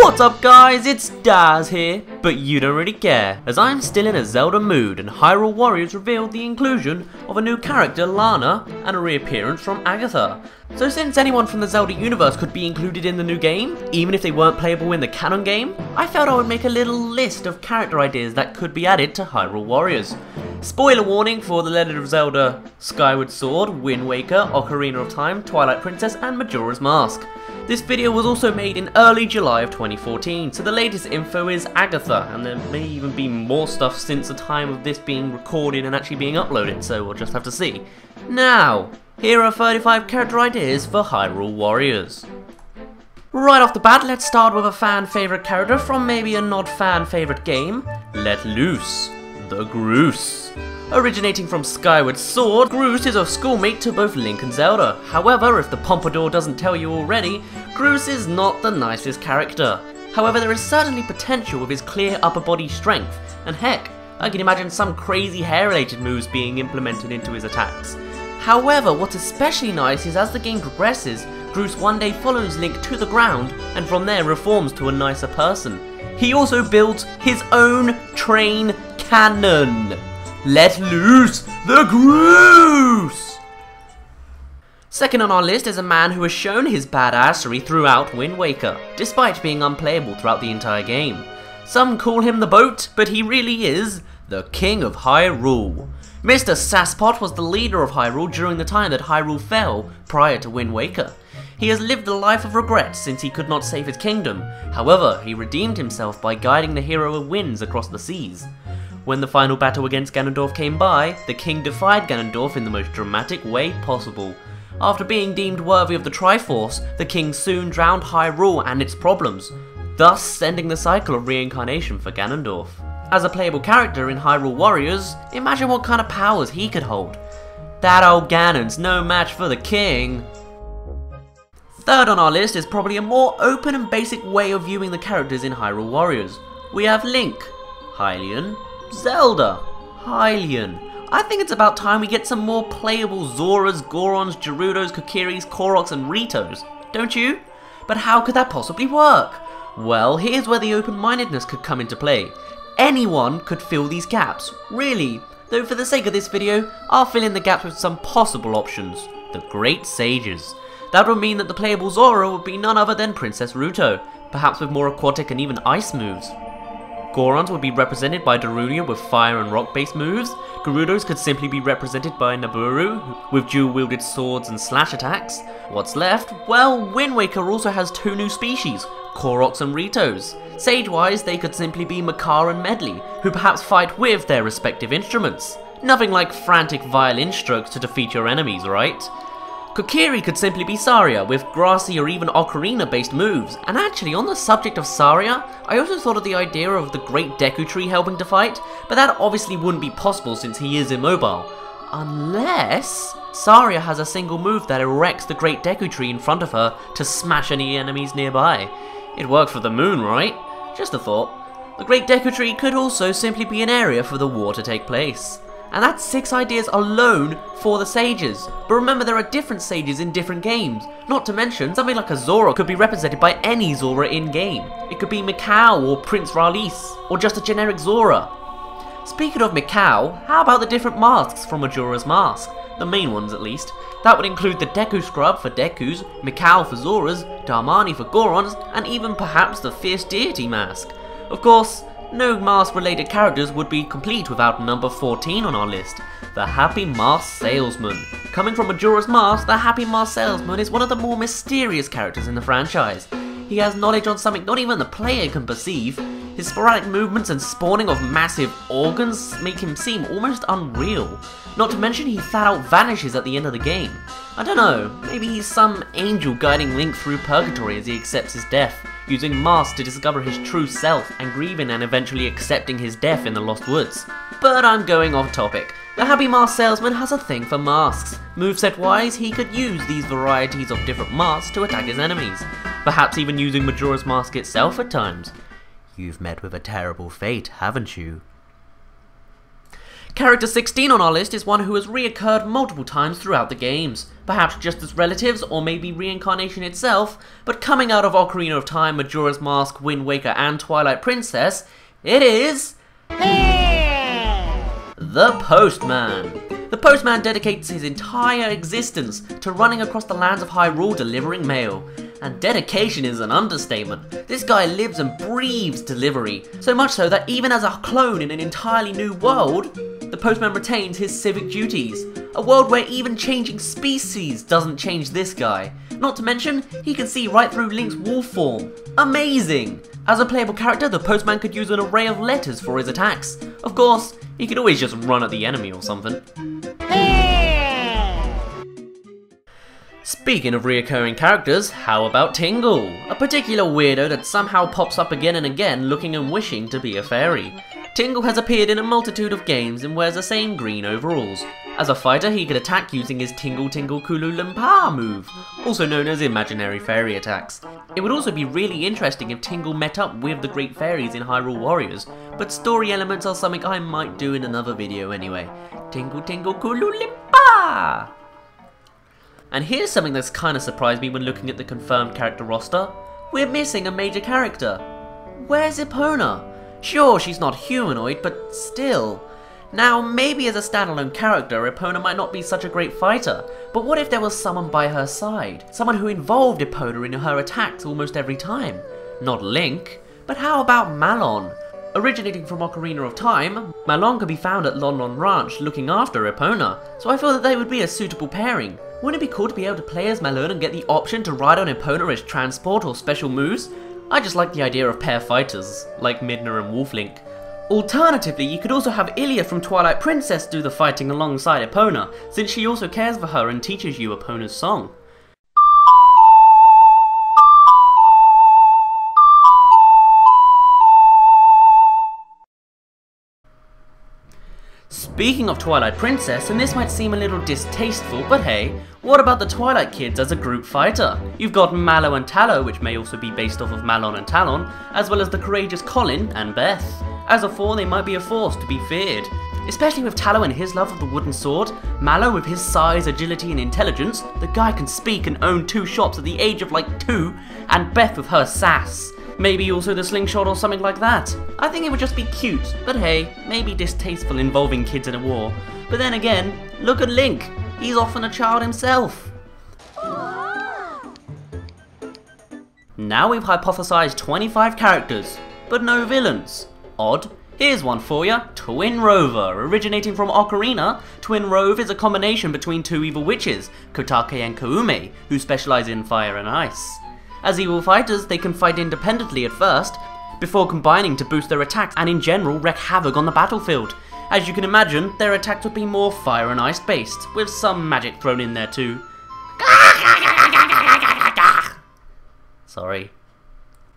What's up guys, it's Daz here, but you don't really care, as I'm still in a Zelda mood and Hyrule Warriors revealed the inclusion of a new character, Lana, and a reappearance from Agatha. So since anyone from the Zelda Universe could be included in the new game, even if they weren't playable in the canon game, I felt I would make a little list of character ideas that could be added to Hyrule Warriors. Spoiler warning for The Legend of Zelda, Skyward Sword, Wind Waker, Ocarina of Time, Twilight Princess, and Majora's Mask. This video was also made in early July of 2014, so the latest info is Agatha, and there may even be more stuff since the time of this being recorded and actually being uploaded, so we'll just have to see. Now, here are 35 character ideas for Hyrule Warriors. Right off the bat, let's start with a fan favourite character from maybe a not fan favourite game. Let Loose the Groose. Originating from Skyward Sword, Groose is a schoolmate to both Link and Zelda. However, if the Pompadour doesn't tell you already, Groose is not the nicest character. However, there is certainly potential with his clear upper body strength, and heck, I can imagine some crazy hair-related moves being implemented into his attacks. However, what's especially nice is as the game progresses, Groose one day follows Link to the ground, and from there reforms to a nicer person. He also builds his own train cannon. Let loose the Groose! Second on our list is a man who has shown his badassery throughout Wind Waker, despite being unplayable throughout the entire game. Some call him the Boat, but he really is the King of Hyrule. Mr. Sasspot was the leader of Hyrule during the time that Hyrule fell prior to Wind Waker. He has lived a life of regret since he could not save his kingdom. However, he redeemed himself by guiding the hero of winds across the seas. When the final battle against Ganondorf came by, the king defied Ganondorf in the most dramatic way possible. After being deemed worthy of the Triforce, the king soon drowned Hyrule and its problems, thus ending the cycle of reincarnation for Ganondorf. As a playable character in Hyrule Warriors, imagine what kind of powers he could hold. That old Ganon's no match for the king. Third on our list is probably a more open and basic way of viewing the characters in Hyrule Warriors. We have Link, Hylian, Zelda, Hylian. I think it's about time we get some more playable Zoras, Gorons, Gerudos, Kokiris, Koroks and Ritos, don't you? But how could that possibly work? Well, here's where the open-mindedness could come into play. Anyone could fill these gaps, really, though for the sake of this video, I'll fill in the gaps with some possible options. The Great Sages. That would mean that the playable Zora would be none other than Princess Ruto, perhaps with more aquatic and even ice moves. Gorons would be represented by Darunia with fire and rock based moves. Gerudos could simply be represented by Nabooru with dual wielded swords and slash attacks. What's left? Well, Wind Waker also has two new species, Koroks and Ritos. Sage-wise, they could simply be Makar and Medley, who perhaps fight with their respective instruments. Nothing like frantic violin strokes to defeat your enemies, right? Kokiri could simply be Saria, with grassy or even ocarina based moves, and actually on the subject of Saria, I also thought of the idea of the Great Deku Tree helping to fight, but that obviously wouldn't be possible since he is immobile. Unless Saria has a single move that erects the Great Deku Tree in front of her to smash any enemies nearby. It worked for the moon, right? Just a thought. The Great Deku Tree could also simply be an area for the war to take place. And that's 6 ideas alone for the sages. But remember, there are different sages in different games. Not to mention, something like a Zora could be represented by any Zora in-game. It could be Mikau or Prince Rallis, or just a generic Zora. Speaking of Mikau, how about the different masks from Majora's Mask? The main ones at least. That would include the Deku Scrub for Dekus, Mikau for Zoras, Darmani for Gorons, and even perhaps the Fierce Deity mask. Of course, no mask-related characters would be complete without number 14 on our list, the Happy Mask Salesman. Coming from Majora's Mask, the Happy Mask Salesman is one of the more mysterious characters in the franchise. He has knowledge on something not even the player can perceive. His sporadic movements and spawning of massive organs make him seem almost unreal. Not to mention he flat out vanishes at the end of the game. I don't know, maybe he's some angel guiding Link through purgatory as he accepts his death, using masks to discover his true self and grieving and eventually accepting his death in the Lost Woods. But I'm going off topic. The Happy Mask Salesman has a thing for masks. Moveset wise, he could use these varieties of different masks to attack his enemies, perhaps even using Majora's Mask itself at times. You've met with a terrible fate, haven't you? Character 16 on our list is one who has reoccurred multiple times throughout the games, perhaps just as relatives or maybe reincarnation itself, but coming out of Ocarina of Time, Majora's Mask, Wind Waker and Twilight Princess, it is... the Postman. The Postman dedicates his entire existence to running across the lands of Hyrule delivering mail. And dedication is an understatement. This guy lives and breathes delivery, so much so that even as a clone in an entirely new world, the Postman retains his civic duties. A world where even changing species doesn't change this guy. Not to mention, he can see right through Link's wolf form. Amazing! As a playable character, the Postman could use an array of letters for his attacks. Of course, he could always just run at the enemy or something. Speaking of reoccurring characters, how about Tingle? A particular weirdo that somehow pops up again and again looking and wishing to be a fairy. Tingle has appeared in a multitude of games and wears the same green overalls. As a fighter, he could attack using his Tingle Tingle Kulu Lumpa move, also known as imaginary fairy attacks. It would also be really interesting if Tingle met up with the great fairies in Hyrule Warriors, but story elements are something I might do in another video anyway. Tingle Tingle Kulu Lumpa! And here's something that's kinda surprised me when looking at the confirmed character roster. We're missing a major character. Where's Epona? Sure, she's not humanoid, but still. Now, maybe as a standalone character, Epona might not be such a great fighter, but what if there was someone by her side? Someone who involved Epona in her attacks almost every time? Not Link, but how about Malon? Originating from Ocarina of Time, Malon could be found at Lon Lon Ranch looking after Epona, so I feel that they would be a suitable pairing. Wouldn't it be cool to be able to play as Malon and get the option to ride on Epona as transport or special moves? I just like the idea of pair fighters, like Midna and Wolf Link. Alternatively, you could also have Ilia from Twilight Princess do the fighting alongside Epona, since she also cares for her and teaches you Epona's song. Speaking of Twilight Princess, and this might seem a little distasteful, but hey, what about the Twilight Kids as a group fighter? You've got Mallow and Tallow, which may also be based off of Malon and Talon, as well as the courageous Colin and Beth. As a four, they might be a force to be feared. Especially with Tallow and his love of the wooden sword, Mallow with his size, agility and intelligence, the guy can speak and own 2 shops at the age of like 2, and Beth with her sass. Maybe also the slingshot or something like that. I think it would just be cute, but hey, maybe distasteful involving kids in a war. But then again, look at Link. He's often a child himself. Now we've hypothesized 25 characters, but no villains. Odd. Here's one for ya, Twin Rover. Originating from Ocarina, Twin Rove is a combination between 2 evil witches, Kotake and Koume, who specialize in fire and ice. As evil fighters, they can fight independently at first, before combining to boost their attacks and in general wreak havoc on the battlefield. As you can imagine, their attacks would be more fire and ice based, with some magic thrown in there too. Sorry.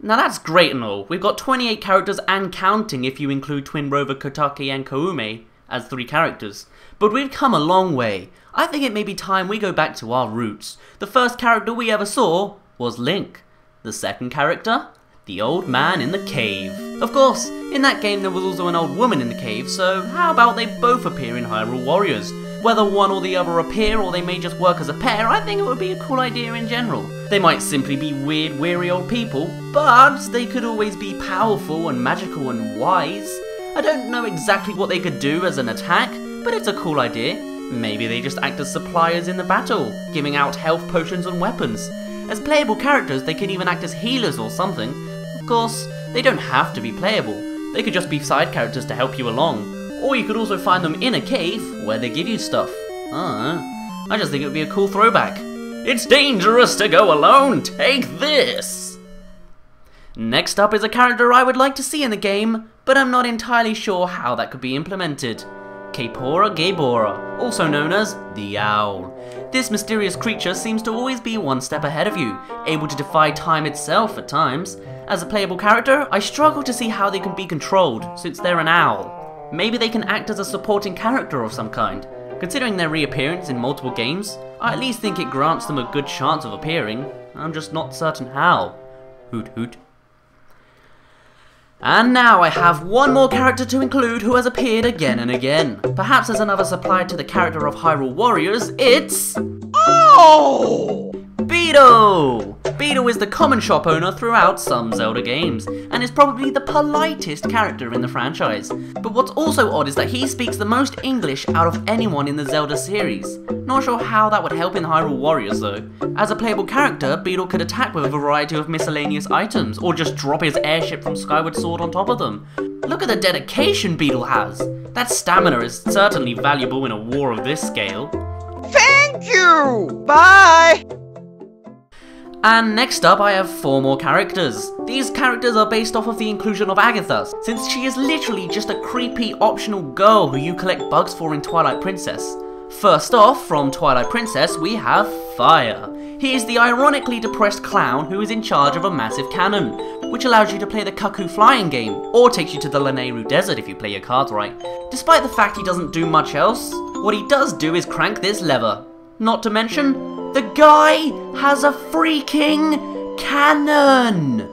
Now that's great and all. We've got 28 characters and counting if you include Twin Rover, Kotake and Koume as 3 characters. But we've come a long way. I think it may be time we go back to our roots. The first character we ever saw was Link. The second character? The old man in the cave. Of course, in that game there was also an old woman in the cave, so how about they both appear in Hyrule Warriors? Whether one or the other appear or they may just work as a pair, I think it would be a cool idea in general. They might simply be weird, weary old people, but they could always be powerful and magical and wise. I don't know exactly what they could do as an attack, but it's a cool idea. Maybe they just act as suppliers in the battle, giving out health potions and weapons. As playable characters, they can even act as healers or something. Of course, they don't have to be playable. They could just be side characters to help you along. Or you could also find them in a cave where they give you stuff. I just think it would be a cool throwback. It's dangerous to go alone, take this! Next up is a character I would like to see in the game, but I'm not entirely sure how that could be implemented. Kaepora Gaebora, also known as the Owl. This mysterious creature seems to always be one step ahead of you, able to defy time itself at times. As a playable character, I struggle to see how they can be controlled, since they're an owl. Maybe they can act as a supporting character of some kind. Considering their reappearance in multiple games, I at least think it grants them a good chance of appearing. I'm just not certain how. Hoot hoot. And now I have one more character to include who has appeared again and again. Perhaps as another supply to the character of Hyrule Warriors, it's... No! Beetle! Beetle is the common shop owner throughout some Zelda games, and is probably the politest character in the franchise. But what's also odd is that he speaks the most English out of anyone in the Zelda series. Not sure how that would help in Hyrule Warriors though. As a playable character, Beetle could attack with a variety of miscellaneous items, or just drop his airship from Skyward Sword on top of them. Look at the dedication Beetle has! That stamina is certainly valuable in a war of this scale. Thank you! Bye! And next up I have 4 more characters. These characters are based off of the inclusion of Agatha, since she is literally just a creepy optional girl who you collect bugs for in Twilight Princess. First off, from Twilight Princess we have Fire. He is the ironically depressed clown who is in charge of a massive cannon, which allows you to play the Cuckoo flying game, or takes you to the Lanayru desert if you play your cards right. Despite the fact he doesn't do much else, what he does do is crank this lever. Not to mention, the guy has a freaking cannon!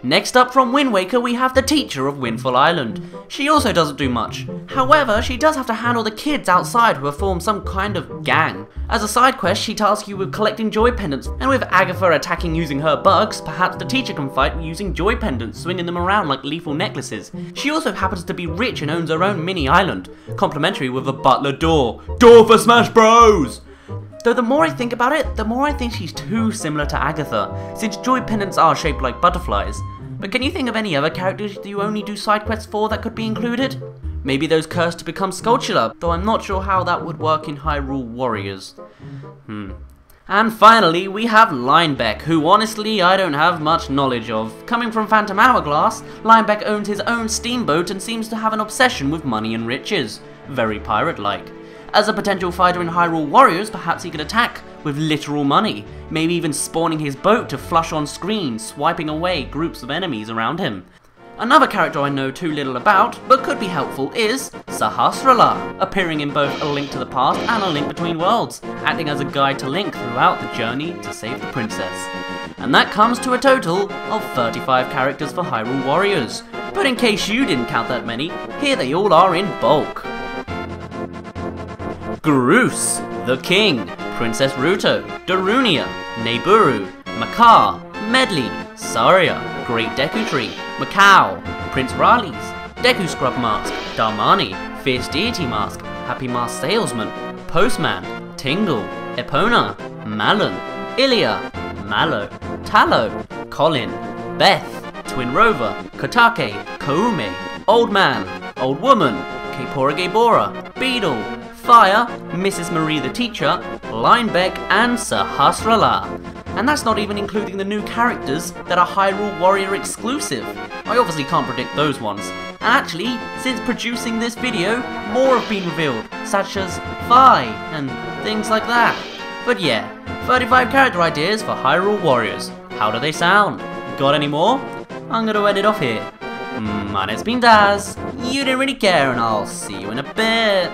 Next up from Wind Waker we have the teacher of Windfall Island. She also doesn't do much. However, she does have to handle the kids outside who have formed some kind of gang. As a side quest, she tasks you with collecting joy pendants, and with Agatha attacking using her bugs, perhaps the teacher can fight using joy pendants, swinging them around like lethal necklaces. She also happens to be rich and owns her own mini island, complimentary with a butler door. Door for Smash Bros! Though the more I think about it, the more I think she's too similar to Agatha, since joy pendants are shaped like butterflies. But can you think of any other characters you only do side quests for that could be included? Maybe those cursed to become Sculptular, though I'm not sure how that would work in Hyrule Warriors. And finally, we have Lineback, who honestly I don't have much knowledge of. Coming from Phantom Hourglass, Lineback owns his own steamboat and seems to have an obsession with money and riches. Very pirate-like. As a potential fighter in Hyrule Warriors, perhaps he could attack with literal money, maybe even spawning his boat to flush on screen, swiping away groups of enemies around him. Another character I know too little about, but could be helpful, is Sahasrahla, appearing in both A Link to the Past and A Link Between Worlds, acting as a guide to Link throughout the journey to save the princess. And that comes to a total of 35 characters for Hyrule Warriors. But in case you didn't count that many, here they all are in bulk. Groose, the King, Princess Ruto, Darunia, Neburu, Makar, Medley, Saria, Great Deku Tree, Macau, Prince Raleigh, Deku Scrub Mask, Darmani, Fierce Deity Mask, Happy Mask Salesman, Postman, Tingle, Epona, Malon, Ilia, Mallow, Tallow, Colin, Beth, Twin Rover, Kotake, Koume, Old Man, Old Woman, Kaepora Gaebora, Beetle, Fire, Mrs. Marie the Teacher, Lineback, and Sahasrahla. And that's not even including the new characters that are Hyrule Warrior exclusive. I obviously can't predict those ones. And actually, since producing this video, more have been revealed, such as Fi and things like that. But yeah, 35 character ideas for Hyrule Warriors. How do they sound? Got any more? I'm gonna end it off here. My name's been Daz, you didn't really care, and I'll see you in a bit.